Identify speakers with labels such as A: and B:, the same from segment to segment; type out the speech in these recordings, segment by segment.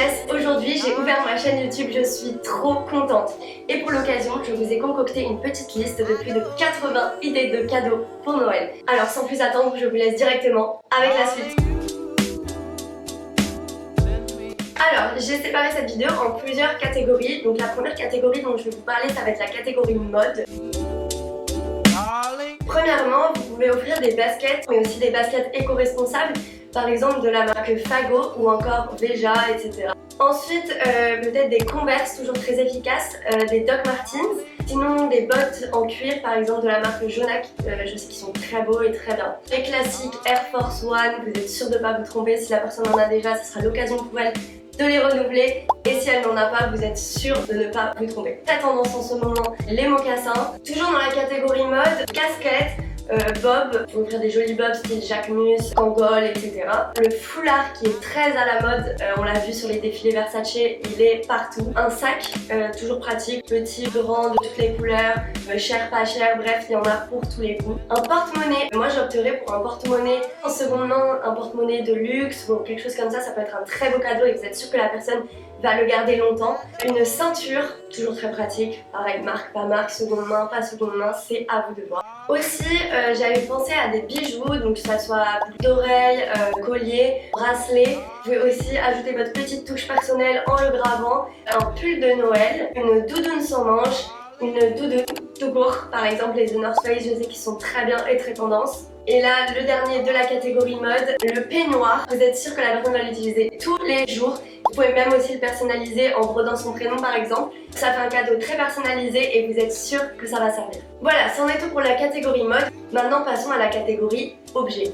A: yes, aujourd'hui j'ai ouvert ma chaîne YouTube, je suis trop contente. Et pour l'occasion, je vous ai concocté une petite liste de plus de 80 idées de cadeaux pour Noël. Alors sans plus attendre, je vous laisse directement avec la suite. Alors, j'ai séparé cette vidéo en plusieurs catégories. Donc la première catégorie dont je vais vous parler, ça va être la catégorie mode. Premièrement, vous pouvez offrir des baskets, mais aussi des baskets éco-responsables, par exemple de la marque Fago ou encore Veja, etc. Ensuite, peut-être des Converse, toujours très efficaces, des Doc Martens, sinon des bottes en cuir, par exemple de la marque Jonac, je sais qu'ils sont très beaux et très bien. Les classiques Air Force One, vous êtes sûr de ne pas vous tromper, si la personne en a déjà, ce sera l'occasion pour elle de les renouveler, et si elle n'en a pas, vous êtes sûr de ne pas vous tromper. La tendance en ce moment, les mocassins. Toujours dans la catégorie mode, casquettes, bob, vous offrir des jolis bobs style Jacquemus, Kangol, etc. Le foulard qui est très à la mode, on l'a vu sur les défilés Versace, il est partout. Un sac, toujours pratique, petit, grand, de toutes les couleurs, cher, pas cher, bref, il y en a pour tous les goûts. Un porte-monnaie, moi j'opterais pour un porte-monnaie en seconde main, un porte-monnaie de luxe, bon quelque chose comme ça peut être un très beau cadeau et vous êtes sûr que la personne va le garder longtemps. Une ceinture, toujours très pratique, pareil, marque, pas marque, seconde main, pas seconde main, c'est à vous de voir. Aussi, j'avais pensé à des bijoux, donc que ce soit boucles d'oreilles, collier, bracelet. Vous pouvez aussi ajouter votre petite touche personnelle en le gravant. Un pull de Noël, une doudoune sans manches, une doudoune tout court, par exemple les The North Face, je sais qu'ils sont très bien et très tendance. Et là, le dernier de la catégorie mode, le peignoir. Vous êtes sûr que la personne va l'utiliser tous les jours. Vous pouvez même aussi le personnaliser en brodant son prénom par exemple. Ça fait un cadeau très personnalisé et vous êtes sûr que ça va servir. Voilà, c'en est tout pour la catégorie mode. Maintenant passons à la catégorie objet.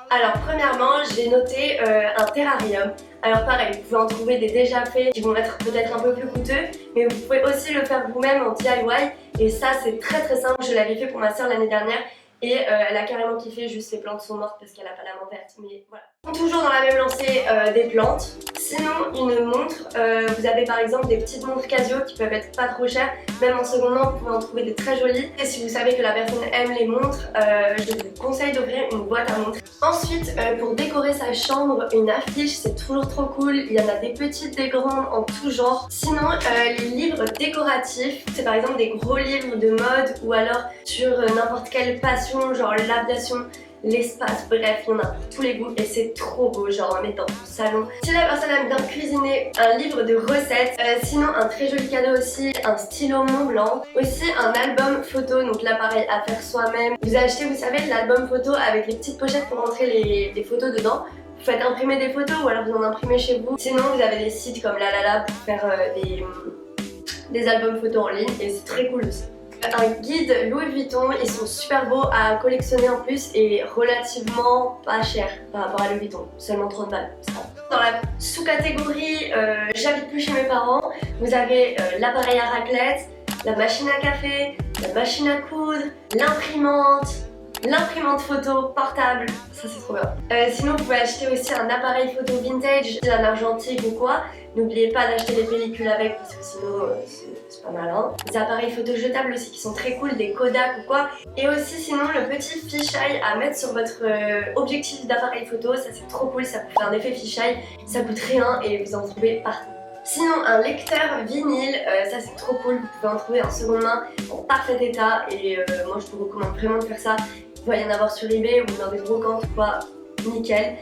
A: Alors premièrement, j'ai noté un terrarium. Alors pareil, vous pouvez en trouver des déjà faits qui vont être peut-être un peu plus coûteux, mais vous pouvez aussi le faire vous-même en DIY. Et ça c'est très simple, je l'avais fait pour ma soeur l'année dernière et elle a carrément kiffé, juste les plantes sont mortes parce qu'elle a pas la main verte, mais voilà. Toujours dans la même lancée des plantes. Sinon une montre, vous avez par exemple des petites montres Casio qui peuvent être pas trop chères, même en seconde main vous pouvez en trouver des très jolies. Et si vous savez que la personne aime les montres, je vous conseille d'ouvrir une boîte à montres. Ensuite pour décorer sa chambre, une affiche c'est toujours trop cool, il y en a des petites, des grandes en tout genre. Sinon les livres décoratifs, c'est par exemple des gros livres de mode ou alors sur n'importe quelle passion, genre l'aviation, l'espace, bref, il y en a pour tous les goûts et c'est trop beau, genre à mettre dans son salon. Si la personne aime bien cuisiner, un livre de recettes, sinon un très joli cadeau aussi, un stylo Mont Blanc, aussi un album photo, donc là pareil à faire soi-même. Vous achetez, vous savez, l'album photo avec les petites pochettes pour rentrer les photos dedans. Vous faites imprimer des photos ou alors vous en imprimez chez vous. Sinon vous avez des sites comme Lalala pour faire des albums photos en ligne et c'est très cool aussi. Un guide Louis Vuitton, ils sont super beaux à collectionner en plus et relativement pas cher par rapport à Louis Vuitton, seulement 30 balles. Dans la sous-catégorie j'habite plus chez mes parents, vous avez l'appareil à raclette, la machine à café, la machine à coudre, l'imprimante photo portable, ça c'est trop bien. Sinon vous pouvez acheter aussi un appareil photo vintage, un argentique ou quoi. N'oubliez pas d'acheter des pellicules avec parce que sinon c'est pas malin. Des appareils photo jetables aussi qui sont très cool, des Kodak ou quoi. Et aussi sinon le petit fisheye à mettre sur votre objectif d'appareil photo, ça c'est trop cool, ça vous fait un effet fisheye, ça coûte rien et vous en trouvez partout. Sinon un lecteur vinyle, ça c'est trop cool, vous pouvez en trouver en seconde main en parfait état et moi je vous recommande vraiment de faire ça. Il va y en avoir sur eBay ou dans des brocantes ou quoi, nickel.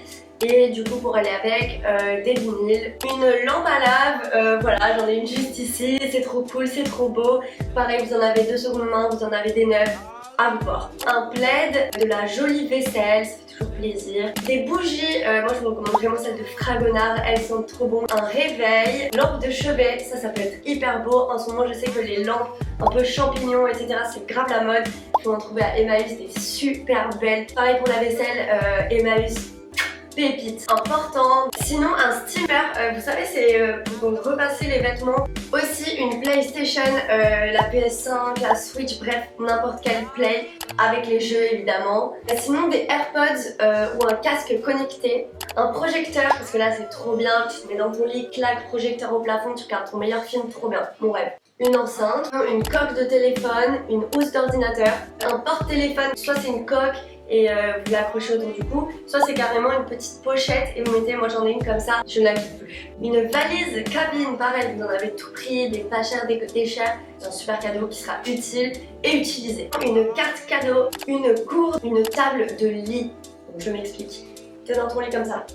A: Et du coup pour aller avec des vinyles, une lampe à lave, voilà j'en ai une juste ici, c'est trop cool, c'est trop beau. Pareil vous en avez deux seconde main, vous en avez des neufs, à vous voir. Un plaid, de la jolie vaisselle, ça fait toujours plaisir. Des bougies, moi je vous recommande vraiment celles de Fragonard, elles sont trop bonnes. Un réveil, lampe de chevet, ça peut être hyper beau. En ce moment je sais que les lampes un peu champignons etc c'est grave la mode. Il faut en trouver à Emmaüs des super belles. Pareil pour la vaisselle, Emmaüs. Pépite, important. Sinon un steamer, vous savez c'est pour repasser les vêtements. Aussi une PlayStation, la PS5, la Switch, bref n'importe quel play avec les jeux évidemment. Et sinon des AirPods ou un casque connecté. Un projecteur parce que là c'est trop bien, tu te mets dans ton lit, claque, projecteur au plafond, tu regardes ton meilleur film, trop bien, mon rêve. Une enceinte, une coque de téléphone, une housse d'ordinateur, un porte-téléphone, soit c'est une coque et vous l'accrochez autour du cou, soit c'est carrément une petite pochette et vous mettez, moi j'en ai une comme ça, je ne la quitte plus. Une valise cabine, pareil, vous en avez tout pris, des pas chers, des chers, c'est un super cadeau qui sera utile et utilisé. Une carte cadeau, une gourde, une table de lit. Donc je m'explique. T'es dans ton lit comme ça,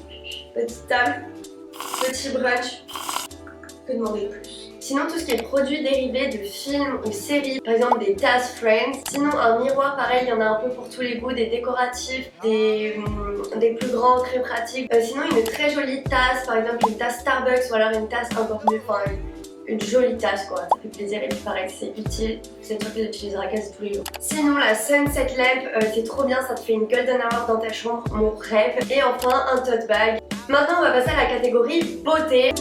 A: petite table, petit brunch, que demander de plus? Sinon, tout ce qui est produits dérivés de films ou séries, par exemple des tasses Friends. Sinon, un miroir, pareil, il y en a un peu pour tous les goûts, des décoratifs, des plus grands, très pratiques. Sinon, une très jolie tasse, par exemple une tasse Starbucks ou alors une tasse encore mieux, enfin une jolie tasse quoi, ça fait plaisir et puis pareil, c'est utile, c'est sûr que tu l'utiliseras quasi tous les jours. Sinon, la Sunset Lamp, c'est trop bien, ça te fait une golden hour dans ta chambre, mon rêve. Et enfin, un tote bag. Maintenant, on va passer à la catégorie beauté.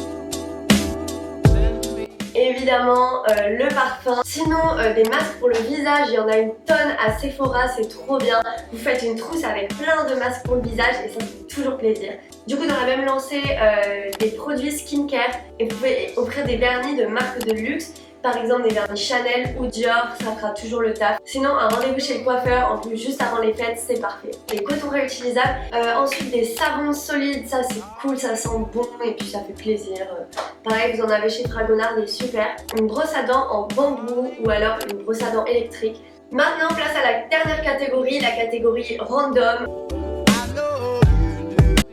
A: Évidemment le parfum. Sinon des masques pour le visage, il y en a une tonne à Sephora, c'est trop bien. Vous faites une trousse avec plein de masques pour le visage et ça fait toujours plaisir. Du coup, dans la même lancée, des produits skincare et vous pouvez offrir des vernis de marques de luxe. Par exemple des vernis Chanel ou Dior, ça fera toujours le taf. Sinon un rendez-vous chez le coiffeur, en plus juste avant les fêtes, c'est parfait. Des cotons réutilisables, ensuite des savons solides, ça c'est cool, ça sent bon et puis ça fait plaisir. Pareil, vous en avez chez Fragonard, des super. Une brosse à dents en bambou ou alors une brosse à dents électrique. Maintenant place à la dernière catégorie, la catégorie random.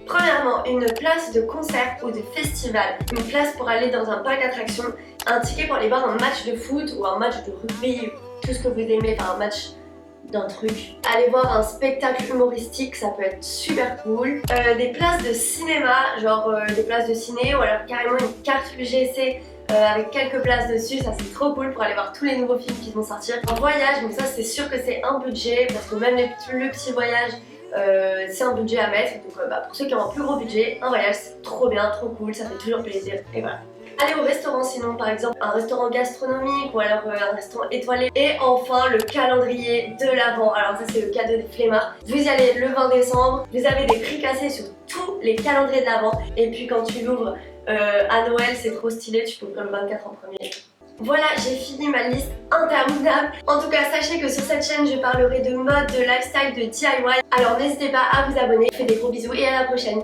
A: Premièrement, une place de concert ou de festival, une place pour aller dans un parc d'attractions, un ticket pour aller voir un match de foot ou un match de rugby, tout ce que vous aimez, enfin un match d'un truc. Aller voir un spectacle humoristique, ça peut être super cool. Des places de cinéma, genre des places de ciné ou alors carrément une carte UGC avec quelques places dessus, ça c'est trop cool pour aller voir tous les nouveaux films qui vont sortir. Un voyage, donc ça c'est sûr que c'est un budget parce que même le petit voyage, c'est un budget à mettre, donc pour ceux qui ont un plus gros budget, un voyage c'est trop bien, trop cool, ça fait toujours plaisir et voilà. Aller au restaurant sinon, par exemple un restaurant gastronomique ou alors un restaurant étoilé. Et enfin le calendrier de l'Avent, alors ça c'est le cadeau des flemmards. Vous y allez le 20 décembre, vous avez des prix cassés sur tous les calendriers de l'Avent et puis quand tu l'ouvres à Noël c'est trop stylé, tu peux ouvrir le 24 en premier. Voilà, j'ai fini ma liste interminable. En tout cas, sachez que sur cette chaîne, je parlerai de mode, de lifestyle, de DIY. Alors n'hésitez pas à vous abonner. Je vous fais des gros bisous et à la prochaine.